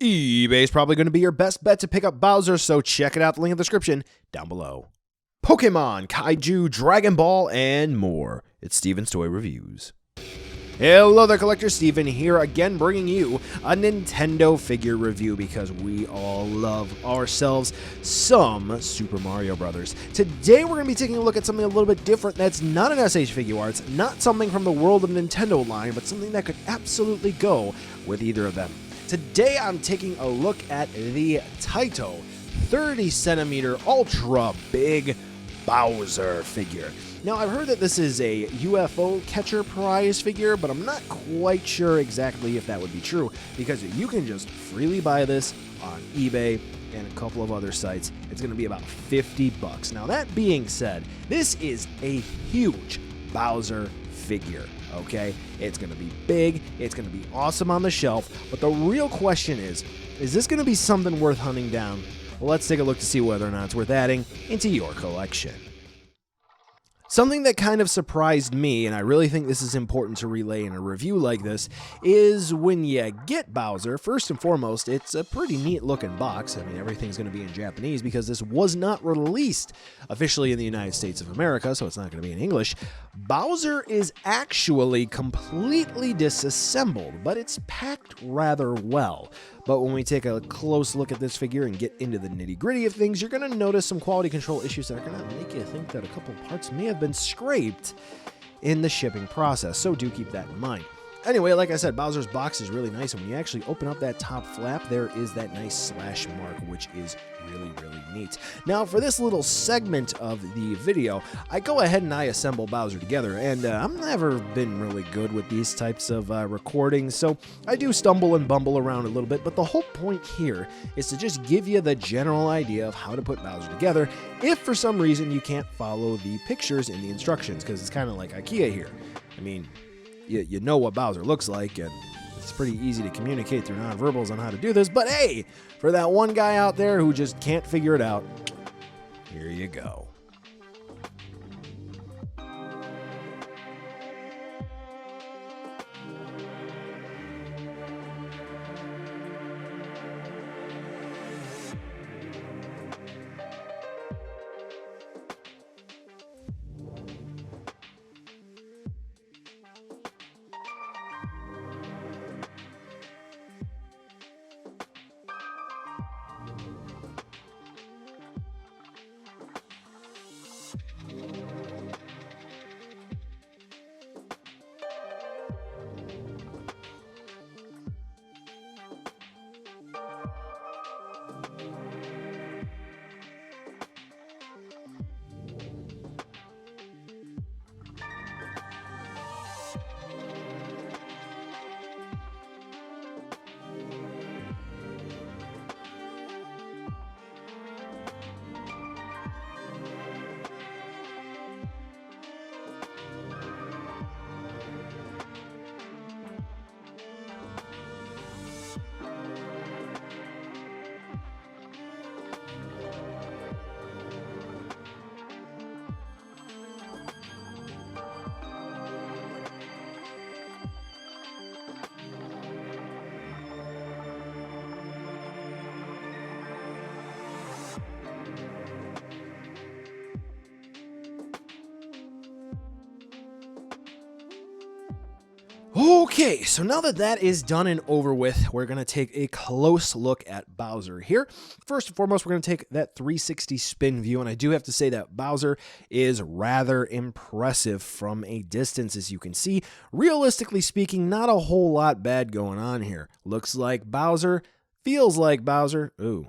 eBay's probably going to be your best bet to pick up Bowser, so check it out, the link in the description down below. Pokemon, Kaiju, Dragon Ball, and more. It's Steven's Toy Reviews. Hello there, collector. Steven here again, bringing you a Nintendo figure review because we all love ourselves some Super Mario Brothers. Today we're going to be taking a look at something a little bit different that's not an SH Figuarts, not something from the World of Nintendo line, but something that could absolutely go with either of them. Today I'm taking a look at the Taito 30 centimeter ultra big Bowser figure. Now, I've heard that this is a UFO catcher prize figure, but I'm not quite sure exactly if that would be true, because you can just freely buy this on eBay and a couple of other sites. It's going to be about 50 bucks. Now, that being said, this is a huge Bowser figure, okay? It's going to be big, it's going to be awesome on the shelf, but the real question is this going to be something worth hunting down? Well, let's take a look to see whether or not it's worth adding into your collection. Something that kind of surprised me, and I really think this is important to relay in a review like this, is when you get Bowser, first and foremost, it's a pretty neat looking box. I mean, everything's going to be in Japanese because this was not released officially in the United States of America, so it's not going to be in English. Bowser is actually completely disassembled, but it's packed rather well. But when we take a close look at this figure and get into the nitty-gritty of things, you're going to notice some quality control issues that are going to make you think that a couple parts may have been scraped in the shipping process, so do keep that in mind. Anyway, like I said, Bowser's box is really nice, and when you actually open up that top flap, there is that nice slash mark, which is really, really neat. Now, for this little segment of the video, I go ahead and I assemble Bowser together, and I've never been really good with these types of recordings, so I do stumble and bumble around a little bit, but the whole point here is to just give you the general idea of how to put Bowser together if for some reason you can't follow the pictures in the instructions, because it's kind of like IKEA here. I mean, you know what Bowser looks like, and it's pretty easy to communicate through nonverbals on how to do this, but hey, for that one guy out there who just can't figure it out, here you go. Okay, so now that that is done and over with, we're going to take a close look at Bowser here. First and foremost, we're going to take that 360 spin view, and I do have to say that Bowser is rather impressive from a distance, as you can see. Realistically speaking, not a whole lot bad going on here. Looks like Bowser, feels like Bowser. Ooh,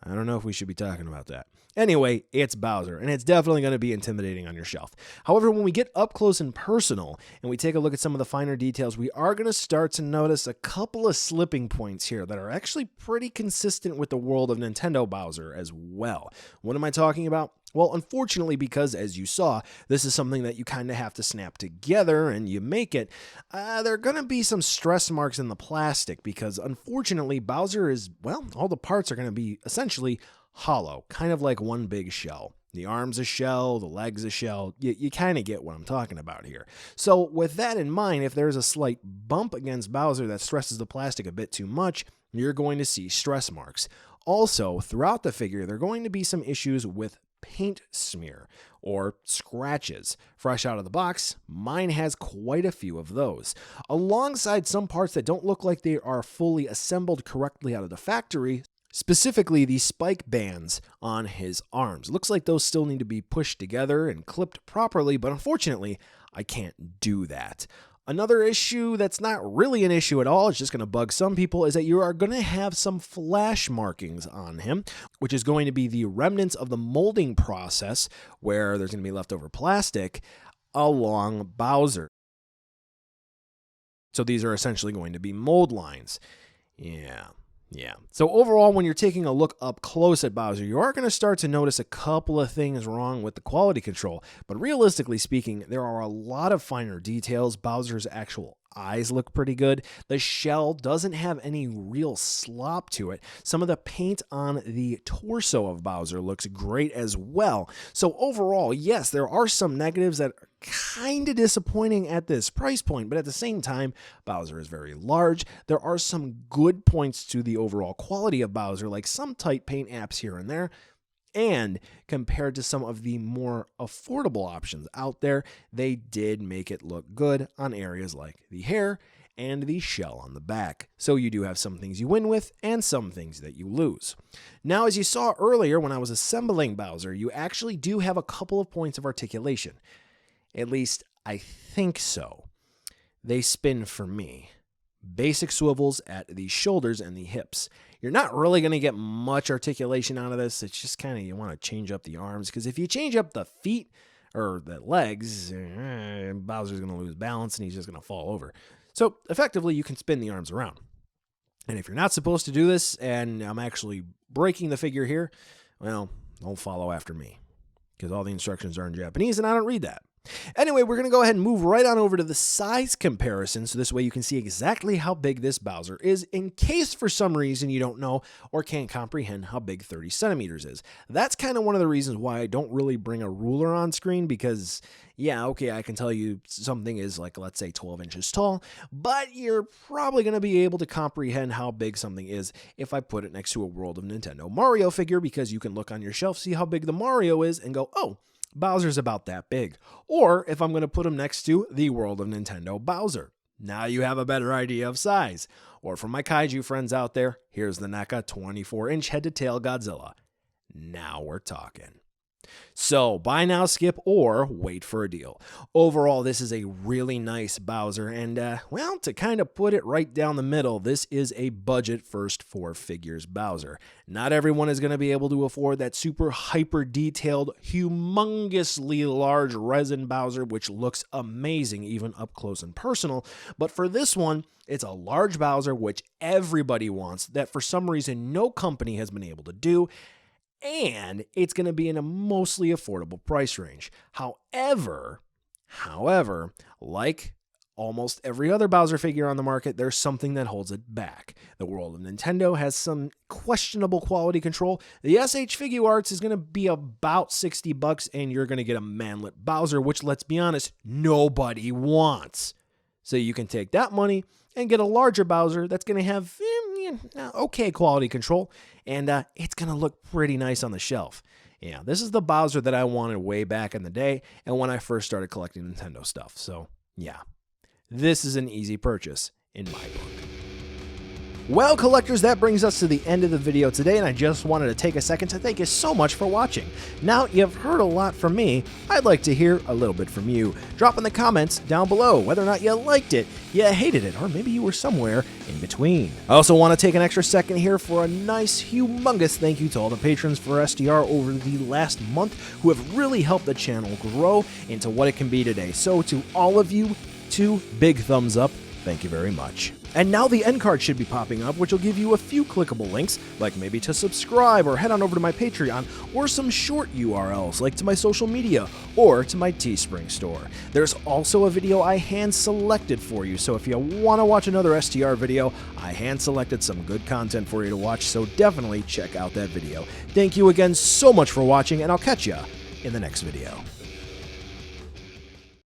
I don't know if we should be talking about that. Anyway, it's Bowser, and it's definitely going to be intimidating on your shelf. However, when we get up close and personal, and we take a look at some of the finer details, we are going to start to notice a couple of slipping points here that are actually pretty consistent with the World of Nintendo Bowser as well. What am I talking about? Well, unfortunately, because as you saw, this is something that you kind of have to snap together and you make it, there are going to be some stress marks in the plastic because unfortunately, Bowser is, well, all the parts are going to be essentially hollow, kind of like one big shell. The arm's a shell, the leg's a shell. You kind of get what I'm talking about here. So with that in mind, if there's a slight bump against Bowser that stresses the plastic a bit too much, you're going to see stress marks. Also, throughout the figure, there are going to be some issues with paint smear or scratches. Fresh out of the box, mine has quite a few of those. Alongside some parts that don't look like they are fully assembled correctly out of the factory, specifically the spike bands on his arms. Looks like those still need to be pushed together and clipped properly, but unfortunately, I can't do that. Another issue that's not really an issue at all, it's just going to bug some people, is that you are going to have some flash markings on him, which is going to be the remnants of the molding process where there's going to be leftover plastic along Bowser. So these are essentially going to be mold lines. Yeah. So overall, when you're taking a look up close at Bowser, you are going to start to notice a couple of things wrong with the quality control. But realistically speaking, there are a lot of finer details. Bowser's actual eyes look pretty good. The shell doesn't have any real slop to it. Some of the paint on the torso of Bowser looks great as well. So overall, yes, there are some negatives that are kind of disappointing at this price point, but at the same time, Bowser is very large. There are some good points to the overall quality of Bowser, like some tight paint apps here and there. And compared to some of the more affordable options out there, they did make it look good on areas like the hair and the shell on the back. So you do have some things you win with and some things that you lose. Now, as you saw earlier when I was assembling Bowser, you actually do have a couple of points of articulation. At least, I think so. They spin for me. Basic swivels at the shoulders and the hips. You're not really going to get much articulation out of this. It's just kind of, you want to change up the arms, because if you change up the feet or the legs, Bowser's going to lose balance and he's just going to fall over. So effectively, you can spin the arms around. And if you're not supposed to do this, and I'm actually breaking the figure here, well, don't follow after me, because all the instructions are in Japanese and I don't read that. Anyway, we're going to go ahead and move right on over to the size comparison, so this way you can see exactly how big this Bowser is, in case for some reason you don't know or can't comprehend how big 30 centimeters is. That's kind of one of the reasons why I don't really bring a ruler on screen, because, yeah, okay, I can tell you something is like, let's say 12 inches tall, but you're probably going to be able to comprehend how big something is if I put it next to a World of Nintendo Mario figure, because you can look on your shelf, see how big the Mario is, and go, oh, Bowser's about that big. Or if I'm going to put him next to the World of Nintendo Bowser. Now you have a better idea of size. Or for my kaiju friends out there, here's the NECA 24-inch head-to-tail Godzilla. Now we're talking. So buy now, skip, or wait for a deal. Overall, this is a really nice Bowser, and well, to kind of put it right down the middle, this is a budget first for figures Bowser. Not everyone is going to be able to afford that super hyper detailed, humongously large resin Bowser, which looks amazing even up close and personal. But for this one, it's a large Bowser which everybody wants, that for some reason no company has been able to do. And it's going to be in a mostly affordable price range. However, like almost every other Bowser figure on the market, there's something that holds it back. The World of Nintendo has some questionable quality control. The SH Figuarts is going to be about $60, and you're going to get a manlet Bowser, which, let's be honest, nobody wants. So you can take that money and get a larger Bowser that's going to have okay quality control, and it's going to look pretty nice on the shelf. Yeah, this is the Bowser that I wanted way back in the day and when I first started collecting Nintendo stuff. So, yeah, this is an easy purchase in my book. Well, collectors, that brings us to the end of the video today, and I just wanted to take a second to thank you so much for watching. Now you've heard a lot from me, I'd like to hear a little bit from you. Drop in the comments down below whether or not you liked it, you hated it, or maybe you were somewhere in between. I also want to take an extra second here for a nice, humongous thank you to all the patrons for STR over the last month who have really helped the channel grow into what it can be today. So to all of you, 2 big thumbs up. Thank you very much. And now the end card should be popping up, which will give you a few clickable links, like maybe to subscribe or head on over to my Patreon, or some short URLs like to my social media or to my Teespring store. There's also a video I hand-selected for you, so if you want to watch another STR video, I hand-selected some good content for you to watch, so definitely check out that video. Thank you again so much for watching, and I'll catch ya in the next video.